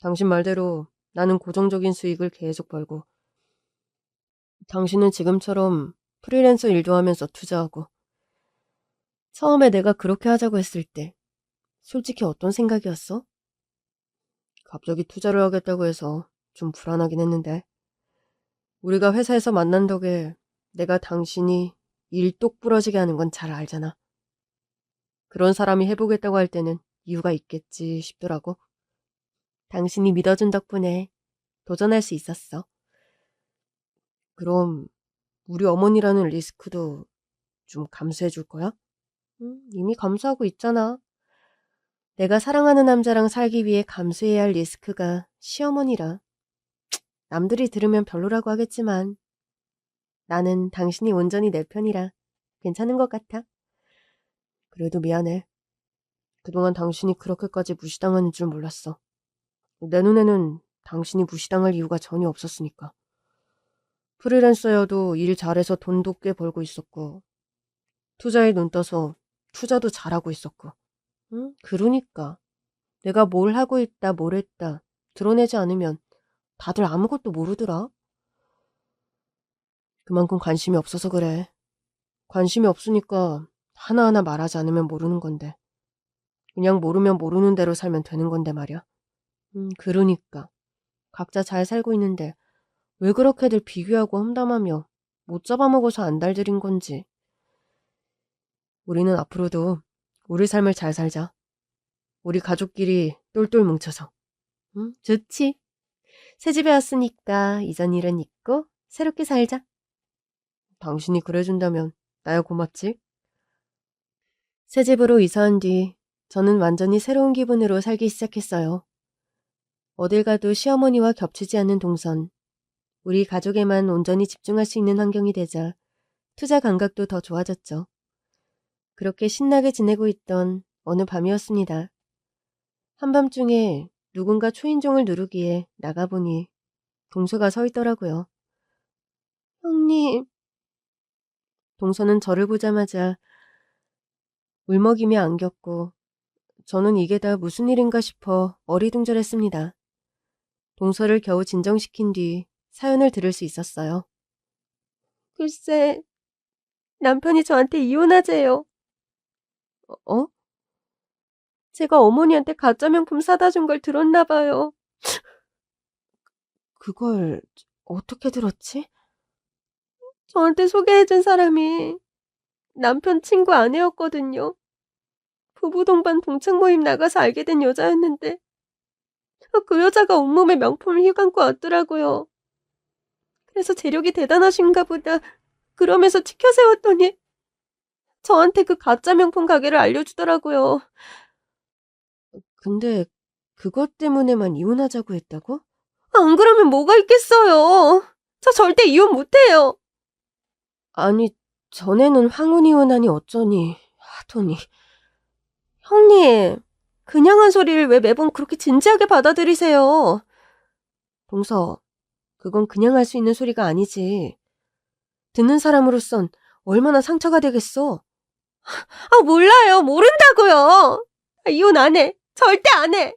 당신 말대로 나는 고정적인 수익을 계속 벌고, 당신은 지금처럼 프리랜서 일도 하면서 투자하고. 처음에 내가 그렇게 하자고 했을 때 솔직히 어떤 생각이었어? 갑자기 투자를 하겠다고 해서 좀 불안하긴 했는데, 우리가 회사에서 만난 덕에 내가 당신이 일 똑부러지게 하는 건 잘 알잖아. 그런 사람이 해보겠다고 할 때는 이유가 있겠지 싶더라고. 당신이 믿어준 덕분에 도전할 수 있었어. 그럼 우리 어머니라는 리스크도 좀 감수해 줄 거야? 이미 감수하고 있잖아. 내가 사랑하는 남자랑 살기 위해 감수해야 할 리스크가 시어머니라. 남들이 들으면 별로라고 하겠지만 나는 당신이 온전히 내 편이라 괜찮은 것 같아. 그래도 미안해. 그동안 당신이 그렇게까지 무시당하는 줄 몰랐어. 내 눈에는 당신이 무시당할 이유가 전혀 없었으니까. 프리랜서여도 일 잘해서 돈도 꽤 벌고 있었고, 투자에 눈 떠서 투자도 잘하고 있었고. 응? 그러니까 내가 뭘 하고 있다, 뭘 했다 드러내지 않으면 다들 아무것도 모르더라. 그만큼 관심이 없어서 그래. 관심이 없으니까 하나하나 말하지 않으면 모르는 건데. 그냥 모르면 모르는 대로 살면 되는 건데 말이야. 그러니까 각자 잘 살고 있는데 왜 그렇게들 비교하고 험담하며 못 잡아먹어서 안달들인 건지. 우리는 앞으로도 우리 삶을 잘 살자. 우리 가족끼리 똘똘 뭉쳐서. 좋지. 새 집에 왔으니까 이전 일은 잊고 새롭게 살자. 당신이 그래준다면 나야 고맙지. 새 집으로 이사한 뒤 저는 완전히 새로운 기분으로 살기 시작했어요. 어딜 가도 시어머니와 겹치지 않는 동선, 우리 가족에만 온전히 집중할 수 있는 환경이 되자 투자 감각도 더 좋아졌죠. 그렇게 신나게 지내고 있던 어느 밤이었습니다. 한밤중에 누군가 초인종을 누르기에 나가보니 동서가 서 있더라고요. 형님. 동서는 저를 보자마자 울먹이며 안겼고 저는 이게 다 무슨 일인가 싶어 어리둥절했습니다. 동서를 겨우 진정시킨 뒤 사연을 들을 수 있었어요. 글쎄, 남편이 저한테 이혼하재요. 어? 제가 어머니한테 가짜 명품 사다 준 걸 들었나 봐요. 그걸 어떻게 들었지? 저한테 소개해준 사람이 남편 친구 아내였거든요. 부부 동반 동창 모임 나가서 알게 된 여자였는데 그 여자가 온몸에 명품을 휘감고 왔더라고요. 그래서 재력이 대단하신가 보다 그러면서 치켜 세웠더니 저한테 그 가짜 명품 가게를 알려주더라고요. 근데 그것 때문에만 이혼하자고 했다고? 안 그러면 뭐가 있겠어요. 저 절대 이혼 못해요. 아니, 전에는 황혼 이혼하니 어쩌니 하더니. 형님, 그냥 한 소리를 왜 매번 그렇게 진지하게 받아들이세요? 동서, 그건 그냥 할 수 있는 소리가 아니지. 듣는 사람으로선 얼마나 상처가 되겠어. 몰라요. 모른다고요. 이혼 안 해. 절대 안 해.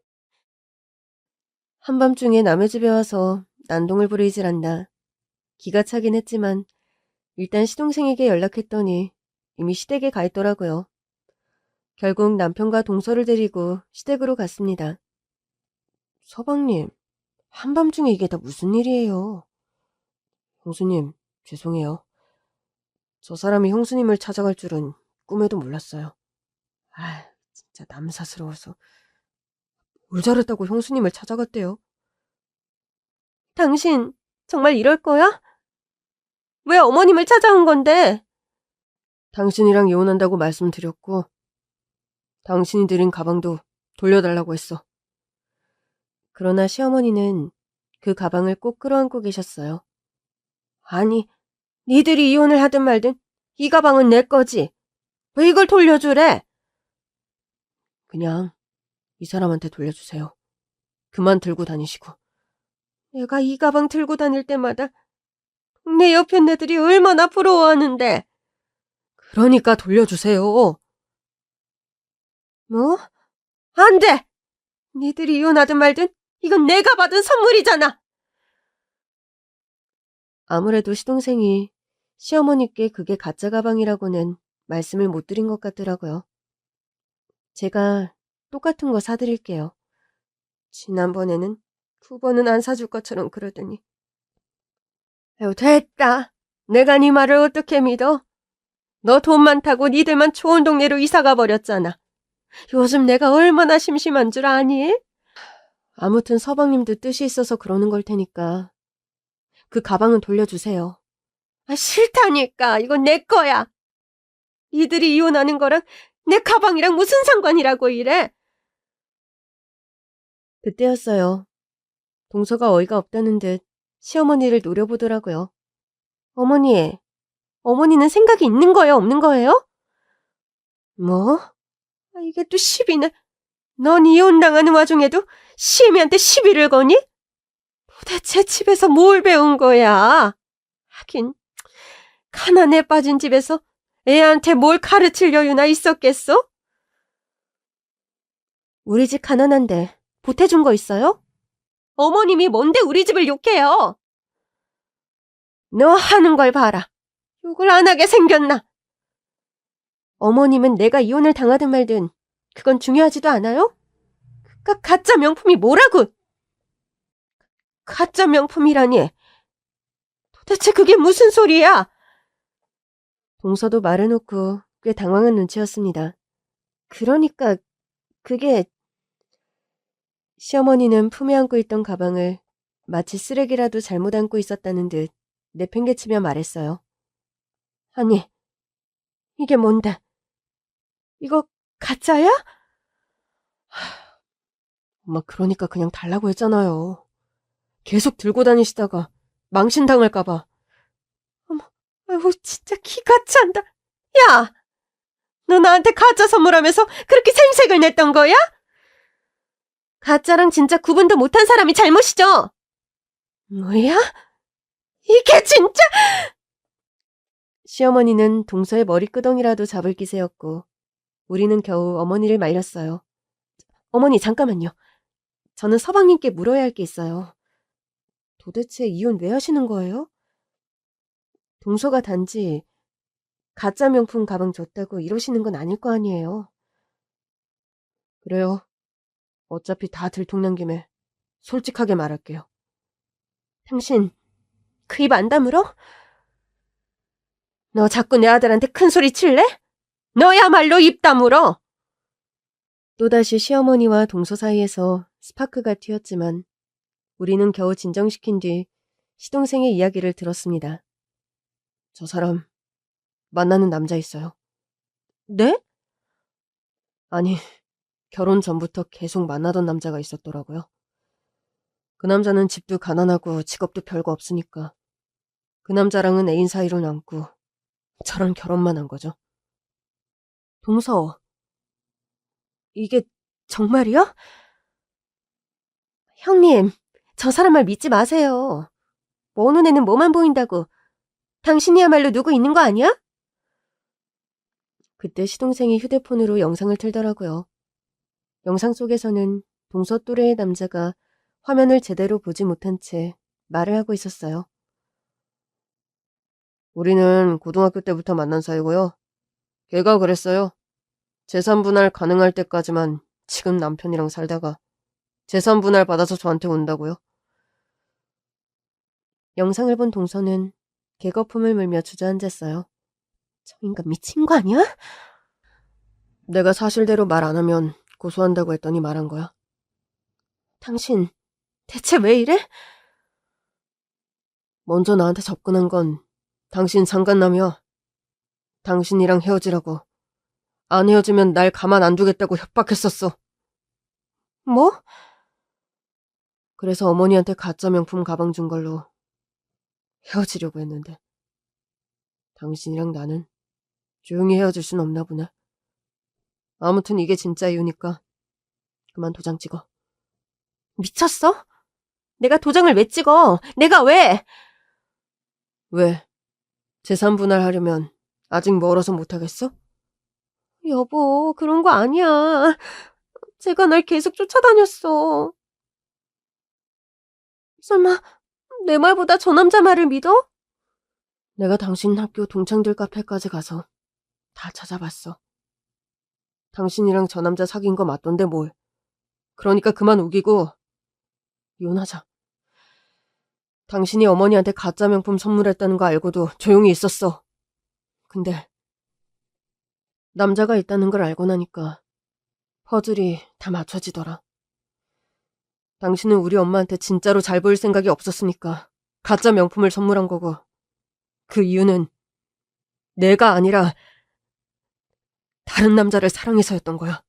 한밤중에 남의 집에 와서 난동을 부리질 않나. 기가 차긴 했지만 일단 시동생에게 연락했더니 이미 시댁에 가 있더라고요. 결국 남편과 동서를 데리고 시댁으로 갔습니다. 서방님, 한밤중에 이게 다 무슨 일이에요? 형수님, 죄송해요. 저 사람이 형수님을 찾아갈 줄은 꿈에도 몰랐어요. 진짜 남사스러워서. 뭘 잘했다고 형수님을 찾아갔대요? 당신 정말 이럴 거야? 왜 어머님을 찾아온 건데? 당신이랑 이혼한다고 말씀드렸고 당신이 들인 가방도 돌려달라고 했어. 그러나 시어머니는 그 가방을 꼭 끌어안고 계셨어요. 아니, 니들이 이혼을 하든 말든 이 가방은 내 거지. 왜 이걸 돌려주래? 그냥 이 사람한테 돌려주세요. 그만 들고 다니시고. 내가 이 가방 들고 다닐 때마다 내 옆에 애들이 얼마나 부러워하는데. 그러니까 돌려주세요. 뭐? 안 돼! 니들이 이혼하든 말든 이건 내가 받은 선물이잖아. 아무래도 시동생이 시어머니께 그게 가짜 가방이라고는 말씀을 못 드린 것 같더라고요. 제가 똑같은 거 사드릴게요. 지난번에는 2번은 안 사줄 것처럼 그러더니. 아유, 됐다. 내가 네 말을 어떻게 믿어? 너 돈 많다고 니들만 좋은 동네로 이사가 버렸잖아. 요즘 내가 얼마나 심심한 줄 아니? 아무튼 서방님도 뜻이 있어서 그러는 걸 테니까 그 가방은 돌려주세요. 아, 싫다니까. 이건 내 거야. 이들이 이혼하는 거랑 내 가방이랑 무슨 상관이라고 이래? 그때였어요. 동서가 어이가 없다는 듯 시어머니를 노려보더라고요. 어머니는 생각이 있는 거예요, 없는 거예요? 뭐? 아, 이게 또 시비네. 넌 이혼당하는 와중에도 시애미한테 시비를 거니? 도대체 집에서 뭘 배운 거야? 하긴 가난에 빠진 집에서 애한테 뭘 가르칠 여유나 있었겠어? 우리 집 가난한데 보태준 거 있어요? 어머님이 뭔데 우리 집을 욕해요? 너 하는 걸 봐라. 욕을 안 하게 생겼나? 어머님은 내가 이혼을 당하든 말든 그건 중요하지도 않아요? 가짜 명품이 뭐라고? 가짜 명품이라니. 도대체 그게 무슨 소리야? 동서도 말을 놓고 꽤 당황한 눈치였습니다. 그러니까 그게... 시어머니는 품에 안고 있던 가방을 마치 쓰레기라도 잘못 안고 있었다는 듯 내팽개치며 말했어요. 아니, 이게 뭔데? 이거 가짜야? 엄마, 그러니까 그냥 달라고 했잖아요. 계속 들고 다니시다가 망신당할까봐. 어머, 아이고, 진짜 기가 찬다. 야! 너 나한테 가짜 선물하면서 그렇게 생색을 냈던 거야? 가짜랑 진짜 구분도 못한 사람이 잘못이죠? 뭐야? 이게 진짜... 시어머니는 동서의 머리끄덩이라도 잡을 기세였고 우리는 겨우 어머니를 말렸어요. 어머니, 잠깐만요. 저는 서방님께 물어야 할 게 있어요. 도대체 이혼 왜 하시는 거예요? 동서가 단지 가짜 명품 가방 줬다고 이러시는 건 아닐 거 아니에요. 그래요. 어차피 다 들통난 김에 솔직하게 말할게요. 당신 그 입 안 다물어? 너 자꾸 내 아들한테 큰 소리 칠래? 너야말로 입 다물어! 또다시 시어머니와 동서 사이에서 스파크가 튀었지만 우리는 겨우 진정시킨 뒤 시동생의 이야기를 들었습니다. 저 사람 만나는 남자 있어요. 네? 아니, 결혼 전부터 계속 만나던 남자가 있었더라고요. 그 남자는 집도 가난하고 직업도 별거 없으니까 그 남자랑은 애인 사이로 남고 저랑 결혼만 한 거죠. 동서, 이게 정말이야? 형님, 저 사람 말 믿지 마세요. 뭐 눈에는 뭐만 보인다고. 당신이야말로 누구 있는 거 아니야? 그때 시동생이 휴대폰으로 영상을 틀더라고요. 영상 속에서는 동서 또래의 남자가 화면을 제대로 보지 못한 채 말을 하고 있었어요. 우리는 고등학교 때부터 만난 사이고요. 걔가 그랬어요. 재산 분할 가능할 때까지만 지금 남편이랑 살다가 재산 분할 받아서 저한테 온다고요. 영상을 본 동서는 개거품을 물며 주저앉았어요. 저 인간 미친 거 아니야? 내가 사실대로 말 안 하면 고소한다고 했더니 말한 거야. 당신 대체 왜 이래? 먼저 나한테 접근한 건 당신 상간남이야. 당신이랑 헤어지라고. 안 헤어지면 날 가만 안 두겠다고 협박했었어. 뭐? 그래서 어머니한테 가짜 명품 가방 준 걸로 헤어지려고 했는데 당신이랑 나는 조용히 헤어질 순 없나 보네. 아무튼 이게 진짜 이유니까 그만 도장 찍어. 미쳤어? 내가 도장을 왜 찍어? 내가 왜? 왜? 재산 분할하려면 아직 멀어서 못하겠어? 여보, 그런 거 아니야. 제가 날 계속 쫓아다녔어. 설마 내 말보다 저 남자 말을 믿어? 내가 당신 학교 동창들 카페까지 가서 다 찾아봤어. 당신이랑 저 남자 사귄 거 맞던데 뭘. 그러니까 그만 우기고 이혼하자. 당신이 어머니한테 가짜 명품 선물했다는 거 알고도 조용히 있었어. 근데 남자가 있다는 걸 알고 나니까 퍼즐이 다 맞춰지더라. 당신은 우리 엄마한테 진짜로 잘 보일 생각이 없었으니까 가짜 명품을 선물한 거고, 그 이유는 내가 아니라 다른 남자를 사랑해서였던 거야.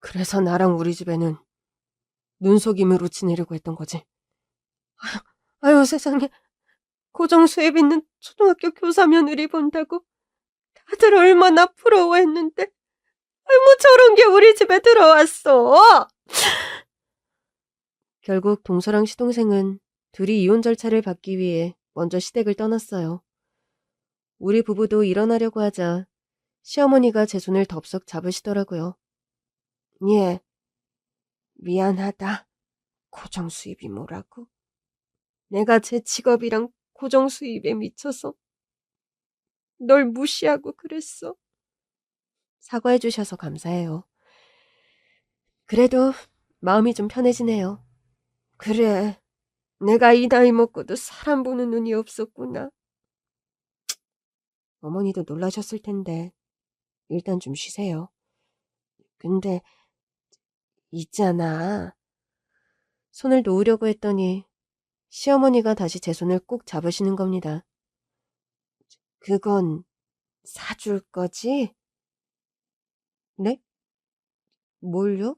그래서 나랑 우리 집에는 눈속임으로 지내려고 했던 거지. 아유 세상에, 고정 수입 있는 초등학교 교사 며느리 본다고 다들 얼마나 부러워했는데 뭐 저런 게 우리 집에 들어왔어. 결국 동서랑 시동생은 둘이 이혼 절차를 받기 위해 먼저 시댁을 떠났어요. 우리 부부도 일어나려고 하자 시어머니가 제 손을 덥석 잡으시더라고요. 예, 미안하다. 고정 수입이 뭐라고? 내가 제 직업이랑 고정 수입에 미쳐서 널 무시하고 그랬어. 사과해 주셔서 감사해요. 그래도 마음이 좀 편해지네요. 그래, 내가 이 나이 먹고도 사람 보는 눈이 없었구나. 어머니도 놀라셨을 텐데 일단 좀 쉬세요. 근데 있잖아. 손을 놓으려고 했더니 시어머니가 다시 제 손을 꼭 잡으시는 겁니다. 그건 사줄 거지? 네? 뭘요?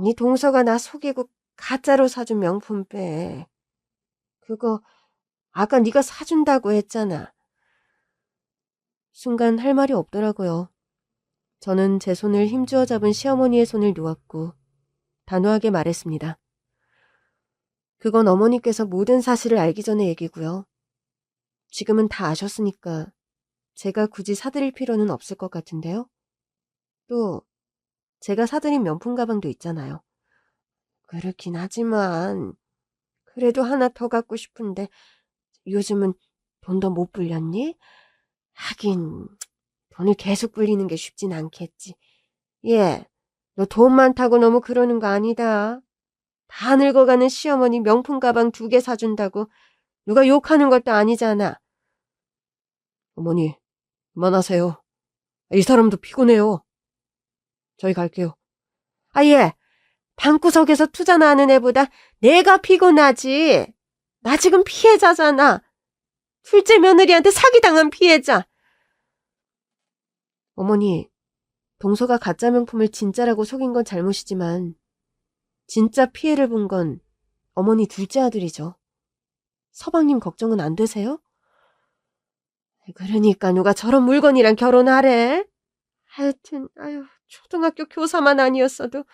네 동서가 나 속이고 가짜로 사준 명품 빼. 그거 아까 네가 사준다고 했잖아. 순간 할 말이 없더라고요. 저는 제 손을 힘주어 잡은 시어머니의 손을 놓았고 단호하게 말했습니다. 그건 어머니께서 모든 사실을 알기 전의 얘기고요. 지금은 다 아셨으니까 제가 굳이 사드릴 필요는 없을 것 같은데요. 또 제가 사드린 명품 가방도 있잖아요. 그렇긴 하지만 그래도 하나 더 갖고 싶은데 요즘은 돈 더 못 불렸니? 하긴 돈을 계속 불리는 게 쉽진 않겠지. 예, 너 돈 많다고 너무 그러는 거 아니다. 다 늙어가는 시어머니 명품 가방 2개 사준다고 누가 욕하는 것도 아니잖아. 어머니, 그만하세요. 이 사람도 피곤해요. 저희 갈게요. 아, 예. 방구석에서 투자나 하는 애보다 내가 피곤하지. 나 지금 피해자잖아. 둘째 며느리한테 사기당한 피해자. 어머니, 동서가 가짜 명품을 진짜라고 속인 건 잘못이지만 진짜 피해를 본 건 어머니 둘째 아들이죠. 서방님 걱정은 안 되세요? 그러니까 누가 저런 물건이랑 결혼하래? 하여튼 아유, 초등학교 교사만 아니었어도.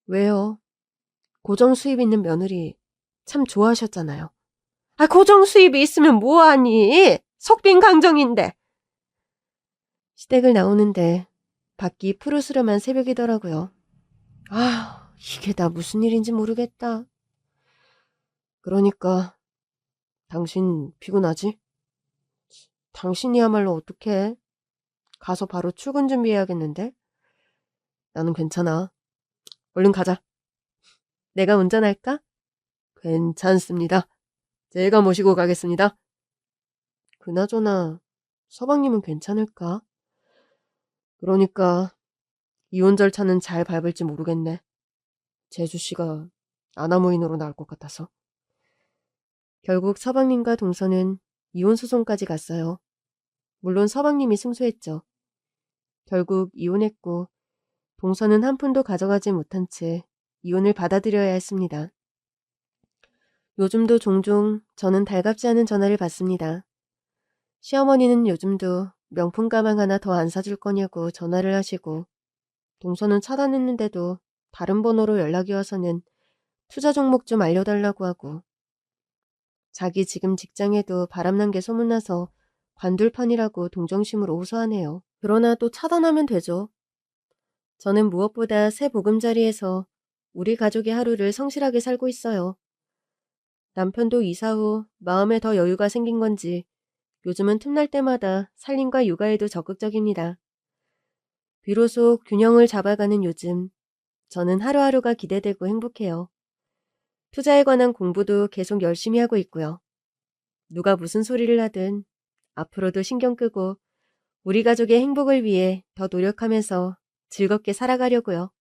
왜요? 고정 수입 있는 며느리 참 좋아하셨잖아요. 아, 고정 수입이 있으면 뭐하니? 속빈 강정인데. 시댁을 나오는데 밖이 푸르스름한 새벽이더라고요. 아, 이게 다 무슨 일인지 모르겠다. 그러니까 당신 피곤하지? 당신이야말로 어떡해? 가서 바로 출근 준비해야겠는데? 나는 괜찮아. 얼른 가자. 내가 운전할까? 괜찮습니다. 제가 모시고 가겠습니다. 그나저나 서방님은 괜찮을까? 그러니까 이혼 절차는 잘 밟을지 모르겠네. 재주씨가 아나무인으로 나올 것 같아서. 결국 서방님과 동서는 이혼 소송까지 갔어요. 물론 서방님이 승소했죠. 결국 이혼했고 동서는 한 푼도 가져가지 못한 채 이혼을 받아들여야 했습니다. 요즘도 종종 저는 달갑지 않은 전화를 받습니다. 시어머니는 요즘도 명품 가방 하나 더 안 사줄 거냐고 전화를 하시고 동서는 차단했는데도 다른 번호로 연락이 와서는 투자 종목 좀 알려달라고 하고 자기 지금 직장에도 바람난 게 소문나서 관둘판이라고 동정심으로 호소하네요. 그러나 또 차단하면 되죠. 저는 무엇보다 새 보금자리에서 우리 가족의 하루를 성실하게 살고 있어요. 남편도 이사 후 마음에 더 여유가 생긴 건지 요즘은 틈날 때마다 살림과 육아에도 적극적입니다. 비로소 균형을 잡아가는 요즘, 저는 하루하루가 기대되고 행복해요. 투자에 관한 공부도 계속 열심히 하고 있고요. 누가 무슨 소리를 하든 앞으로도 신경 끄고 우리 가족의 행복을 위해 더 노력하면서 즐겁게 살아가려고요.